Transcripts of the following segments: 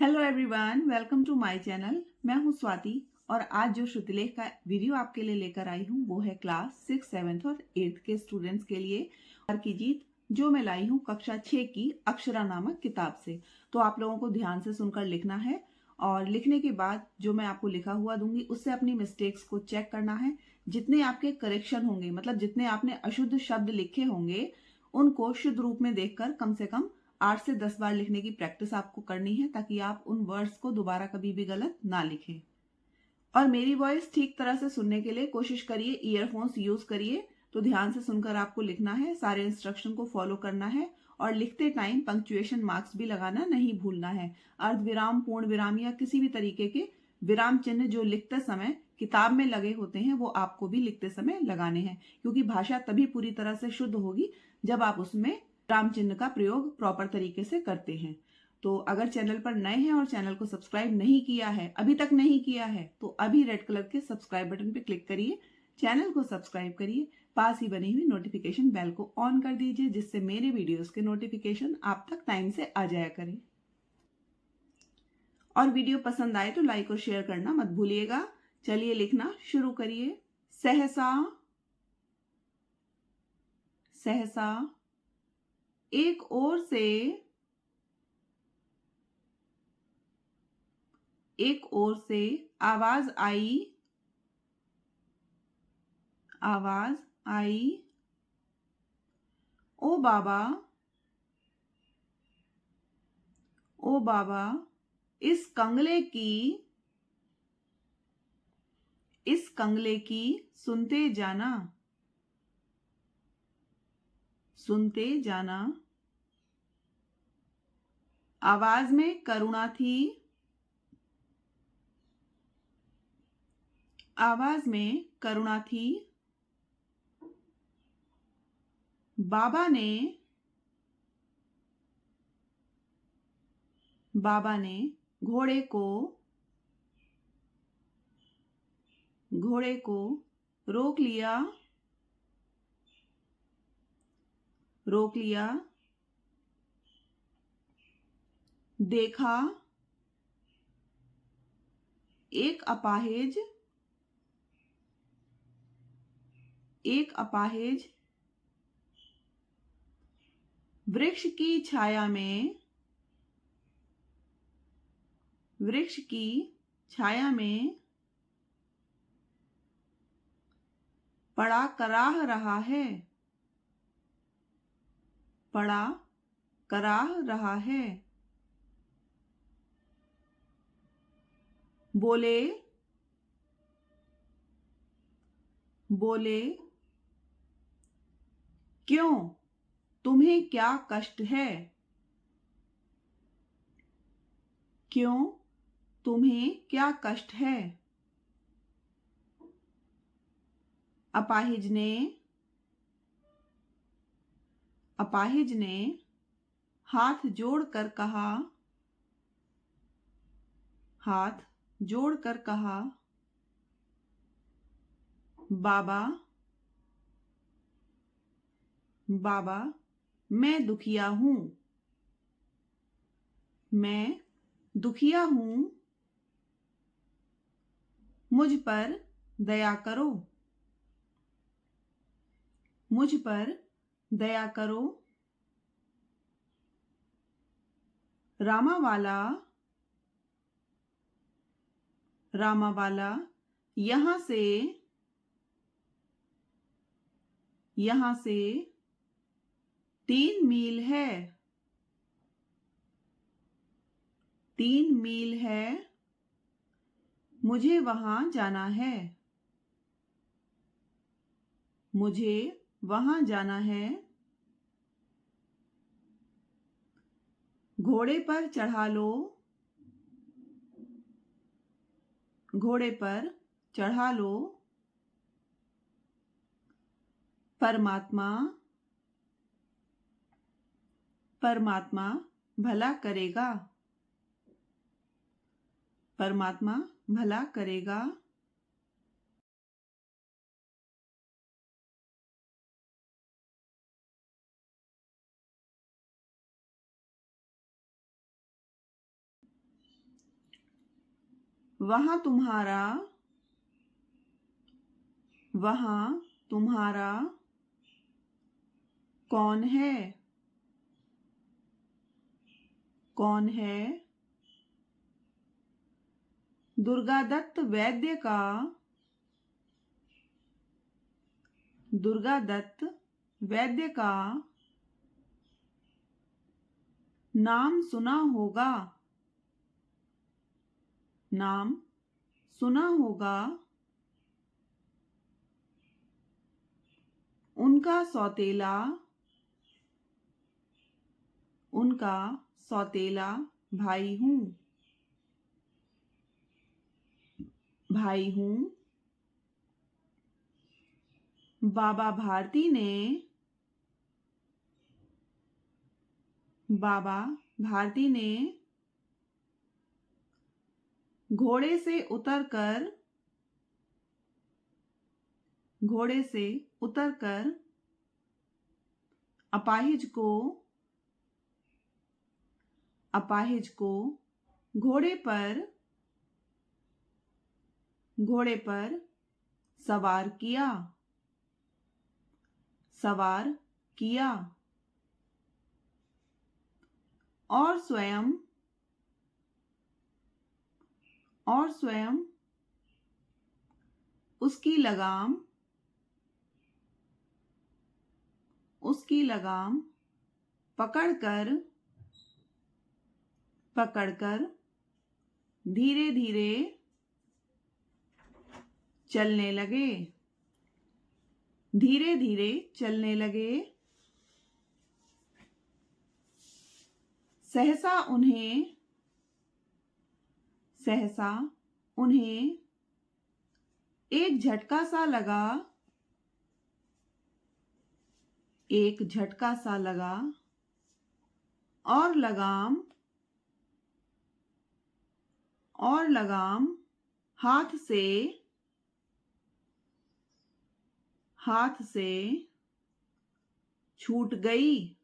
Hello everyone, welcome to my channel. मैं हूं स्वाति और आज जो श्रुतिलेख का वीडियो आपके लिए लेकर आई हूं वो है क्लास 6, 7 और 8 के स्टूडेंट्स के लिए की जीत, जो मैं लाई हूं कक्षा 6 की अक्षरा नामक किताब से। तो आप लोगों को ध्यान से सुनकर लिखना है और लिखने के बाद जो मैं आपको लिखा हुआ दूंगी उससे अपनी मिस्टेक्स को चेक करना है। जितने आपके करेक्शन होंगे, मतलब जितने आपने अशुद्ध शब्द लिखे होंगे, उनको शुद्ध रूप में देखकर कम से कम 8 से 10 बार लिखने की प्रैक्टिस आपको करनी है, ताकि आप उन वर्ड्स को दोबारा कभी भी गलत ना लिखें। और मेरी वॉइस ठीक तरह से सुनने के लिए कोशिश करिए, ईयरफोन्स यूज करिए। तो ध्यान से सुनकर आपको लिखना है, सारे इंस्ट्रक्शन को फॉलो करना है और लिखते टाइम पंक्चुएशन मार्क्स भी लगाना नहीं भूलना है। अर्ध विराम, पूर्ण विराम या किसी भी तरीके के विराम चिन्ह जो लिखते समय किताब में लगे होते हैं वो आपको भी लिखते समय लगाने हैं, क्योंकि भाषा तभी पूरी तरह से शुद्ध होगी जब आप उसमें विराम चिन्ह का प्रयोग प्रॉपर तरीके से करते हैं। तो अगर चैनल पर नए हैं और चैनल को सब्सक्राइब नहीं किया है, अभी तक नहीं किया है, तो अभी रेड कलर के सब्सक्राइब बटन पे क्लिक करिए, चैनल को सब्सक्राइब करिए, पास ही बनी हुई नोटिफिकेशन बेल को ऑन कर दीजिए, जिससे मेरे वीडियोस के नोटिफिकेशन आप तक टाइम से आ जाया करें। और वीडियो पसंद आए तो लाइक और शेयर करना मत भूलिएगा। चलिए लिखना शुरू करिए। सहसा, सहसा। एक ओर से, एक ओर से आवाज आई, आवाज आई। ओ बाबा, ओ बाबा, इस कंगले की, इस कंगले की सुनते जाना, सुनते जाना। आवाज में करुणा थी, आवाज में करुणा थी। बाबा ने, बाबा ने घोड़े को, घोड़े को रोक लिया, रोक लिया। देखा, एक अपाहिज, एक अपाहिज वृक्ष की छाया में, वृक्ष की छाया में पड़ा कराह रहा है, पड़ा कराह रहा है। बोले, बोले, क्यों, तुम्हें क्या कष्ट है, क्यों, तुम्हें क्या कष्ट है। अपाहिज ने, अपाहिज ने हाथ जोड़कर कहा, हाथ जोड़कर कहा, बाबा, बाबा, मैं दुखिया हूं, मैं दुखिया हूं। मुझ पर दया करो, मुझ पर दया करो। रामावाला, रामावाला, यहां से, यहां से 3 मील है, 3 मील है। मुझे वहां जाना है, मुझे वहां जाना है। घोड़े पर चढ़ा लो, घोड़े पर चढ़ा लो। परमात्मा, परमात्मा भला करेगा, परमात्मा भला करेगा। वहाँ तुम्हारा, वहाँ तुम्हारा कौन है, कौन है। दुर्गादत्त वैद्य का, दुर्गादत्त वैद्य का नाम सुना होगा, नाम सुना होगा। उनका सौतेला, उनका सौतेला भाई हूँ, भाई हूँ। बाबा भारती ने, बाबा भारती ने घोड़े से उतरकर, घोड़े से उतरकर अपाहिज को, अपाहिज को घोड़े पर, घोड़े पर सवार किया, सवार किया। और स्वयं, और स्वयं उसकी लगाम, उसकी लगाम पकड़कर, पकड़कर धीरे धीरे चलने लगे, धीरे धीरे चलने लगे। सहसा उन्हें, सहसा उन्हें एक झटका सा लगा, एक झटका सा लगा। और लगाम, और लगाम हाथ से, हाथ से छूट गई,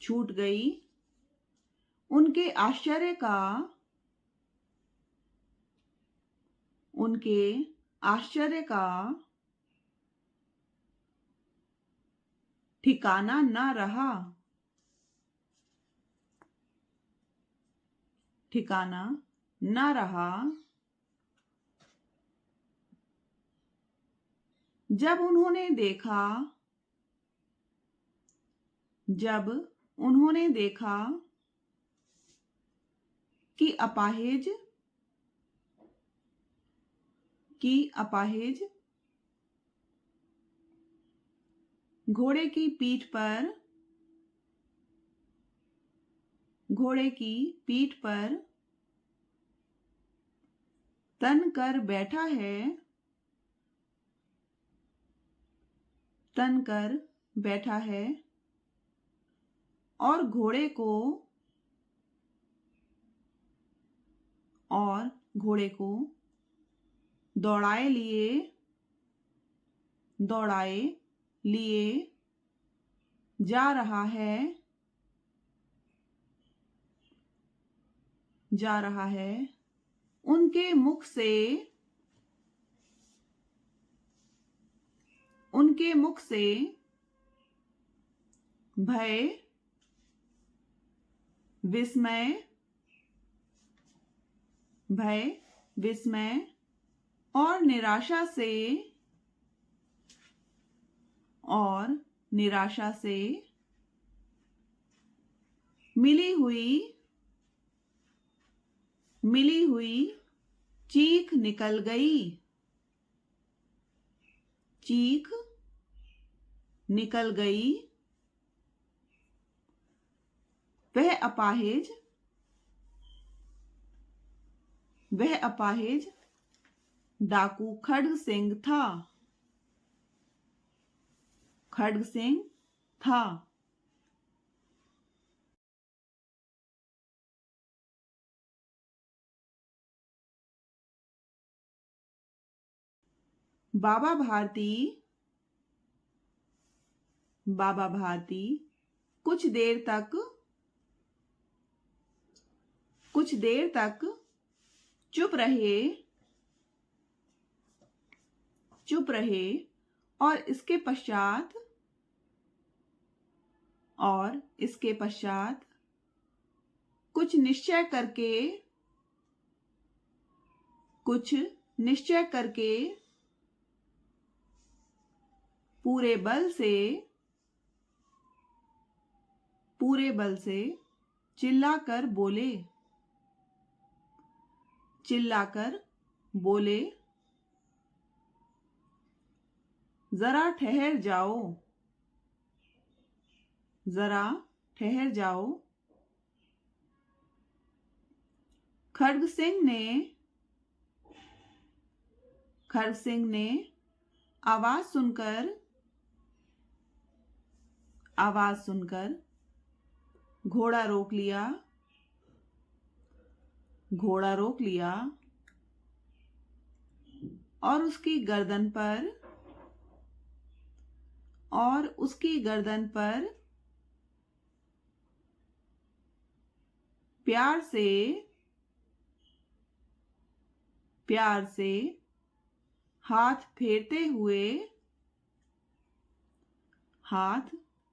छूट गई। उनके आश्चर्य का, उनके आश्चर्य का ठिकाना न रहा, ठिकाना न रहा। जब उन्होंने देखा, जब उन्होंने देखा कि अपाहिज, कि अपाहिज घोड़े की पीठ पर, घोड़े की पीठ पर तन कर बैठा है, तन कर बैठा है। और घोड़े को, और घोड़े को दौड़ाए लिए, दौड़ाए लिए जा रहा है, जा रहा है। उनके मुख से, उनके मुख से भय, विस्मय, भय, विस्मय और निराशा से, और निराशा से मिली हुई, मिली हुई चीख निकल गई, चीख निकल गई। वह अपाहिज, वह अपाहिज डाकू खड्ग सिंह था, खड्ग सिंह था। बाबा भारती, बाबा भारती कुछ देर तक कुछ देर तक चुप रहे, चुप रहे और इसके पश्चात कुछ निश्चय करके, कुछ निश्चय करके पूरे बल से चिल्लाकर बोले, चिल्लाकर बोले, जरा ठहर जाओ, जरा ठहर जाओ। खड्ग सिंह ने आवाज सुनकर घोड़ा रोक लिया, घोड़ा रोक लिया और उसकी गर्दन पर प्यार से हाथ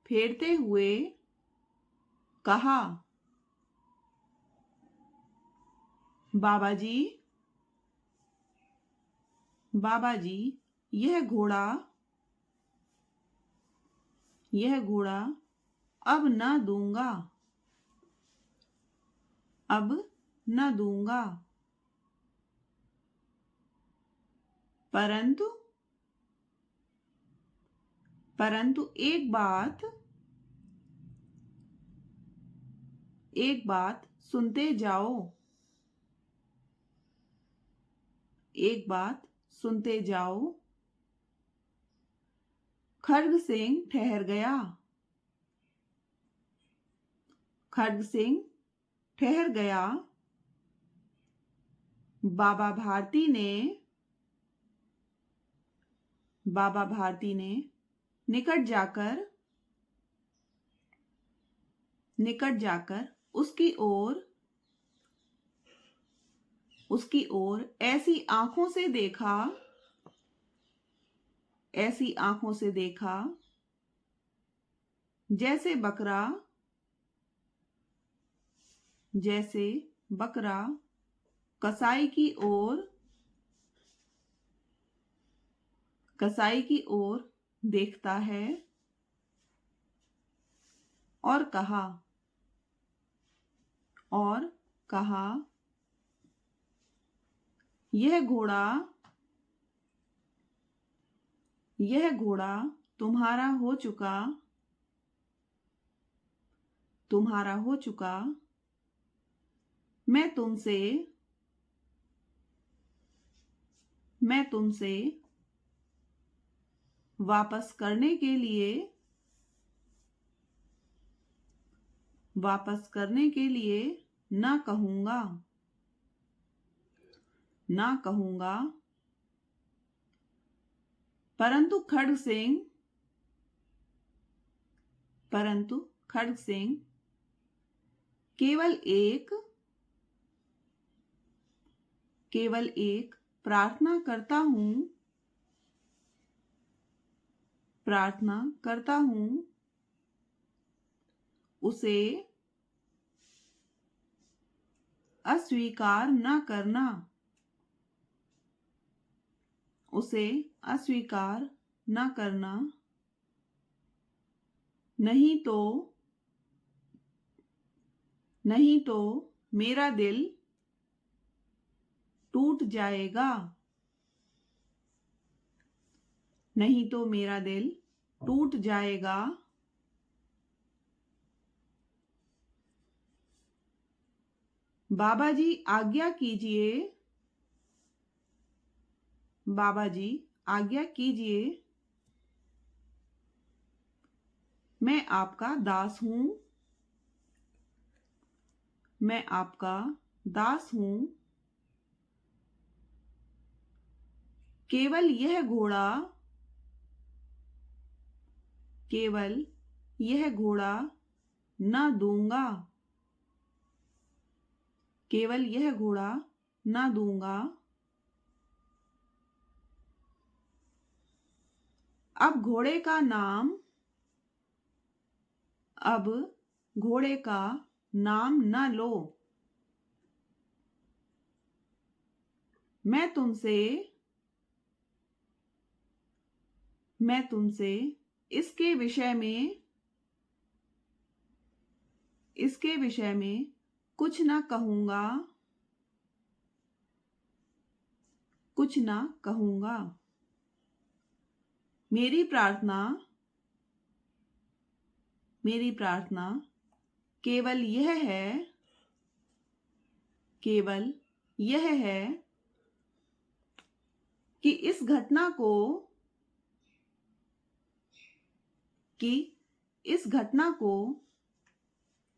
फेरते हुए कहा, बाबाजी, बाबाजी, यह घोड़ा अब न दूंगा, अब न दूंगा। परंतु एक बात सुनते जाओ, एक बात सुनते जाओ। खड्ग सिंह ठहर गया, खड्ग सिंह ठहर गया। बाबा भारती ने निकट जाकर उसकी ओर ऐसी आंखों से देखा जैसे बकरा कसाई की ओर देखता है और कहा, यह घोड़ा तुम्हारा हो चुका। मैं तुमसे वापस करने के लिए ना कहूंगा। परंतु खड्ग सिंह केवल एक प्रार्थना करता हूं, उसे अस्वीकार न करना, उसे अस्वीकार न करना। नहीं तो मेरा दिल टूट जाएगा, नहीं तो मेरा दिल टूट जाएगा। बाबाजी आज्ञा कीजिए, बाबाजी आज्ञा कीजिए। मैं आपका दास हूं, मैं आपका दास हूं। केवल यह घोड़ा न दूंगा, केवल यह घोड़ा न दूंगा, अब घोड़े का नाम, अब घोड़े का नाम न लो, मैं तुमसे इसके विषय में कुछ ना कहूंगा, कुछ ना कहूंगा। मेरी प्रार्थना केवल यह है कि इस घटना को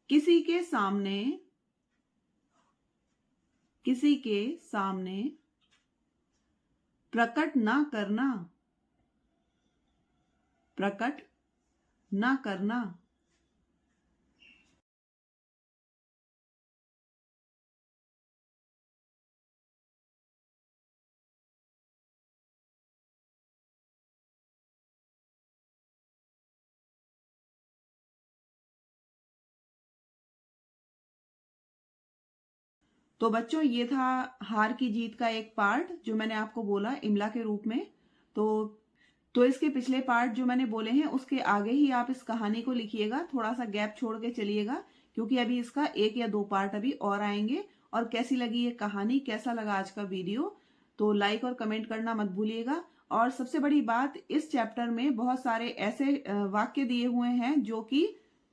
किसी के सामने प्रकट ना करना। तो बच्चों, ये था हार की जीत का एक पार्ट जो मैंने आपको बोला इमला के रूप में। तो इसके पिछले पार्ट जो मैंने बोले हैं उसके आगे ही आप इस कहानी को लिखिएगा, थोड़ा सा गैप छोड़ के चलिएगा, क्योंकि अभी इसका 1 या 2 पार्ट अभी और आएंगे। और कैसी लगी ये कहानी, कैसा लगा आज का वीडियो, तो लाइक और कमेंट करना मत भूलिएगा। और सबसे बड़ी बात, इस चैप्टर में बहुत सारे ऐसे वाक्य दिए हुए हैं जो कि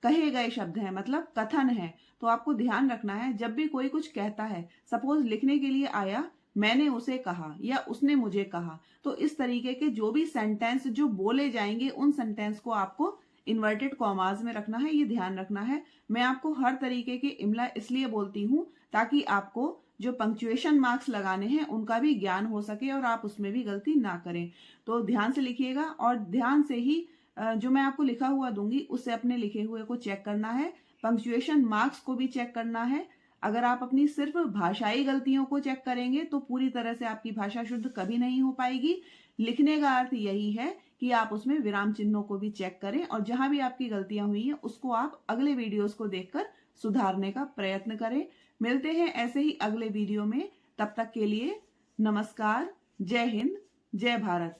कहे गए शब्द हैं, मतलब कथन है। तो आपको ध्यान रखना है, जब भी कोई कुछ कहता है, सपोज लिखने के लिए आया, मैंने उसे कहा या उसने मुझे कहा, तो इस तरीके के जो भी सेंटेंस जो बोले जाएंगे उन सेंटेंस को आपको इन्वर्टेड कॉमास में रखना है, ये ध्यान रखना है। मैं आपको हर तरीके के इमला इसलिए बोलती हूँ ताकि आपको जो पंक्चुएशन मार्क्स लगाने हैं उनका भी ज्ञान हो सके और आप उसमें भी गलती ना करें। तो ध्यान से लिखिएगा और ध्यान से ही जो मैं आपको लिखा हुआ दूंगी उससे अपने लिखे हुए को चेक करना है, पंक्चुएशन मार्क्स को भी चेक करना है। अगर आप अपनी सिर्फ भाषाई गलतियों को चेक करेंगे तो पूरी तरह से आपकी भाषा शुद्ध कभी नहीं हो पाएगी। लिखने का अर्थ यही है कि आप उसमें विराम चिन्हों को भी चेक करें और जहां भी आपकी गलतियां हुई हैं उसको आप अगले वीडियोस को देखकर सुधारने का प्रयत्न करें। मिलते हैं ऐसे ही अगले वीडियो में, तब तक के लिए नमस्कार, जय हिंद, जय भारत।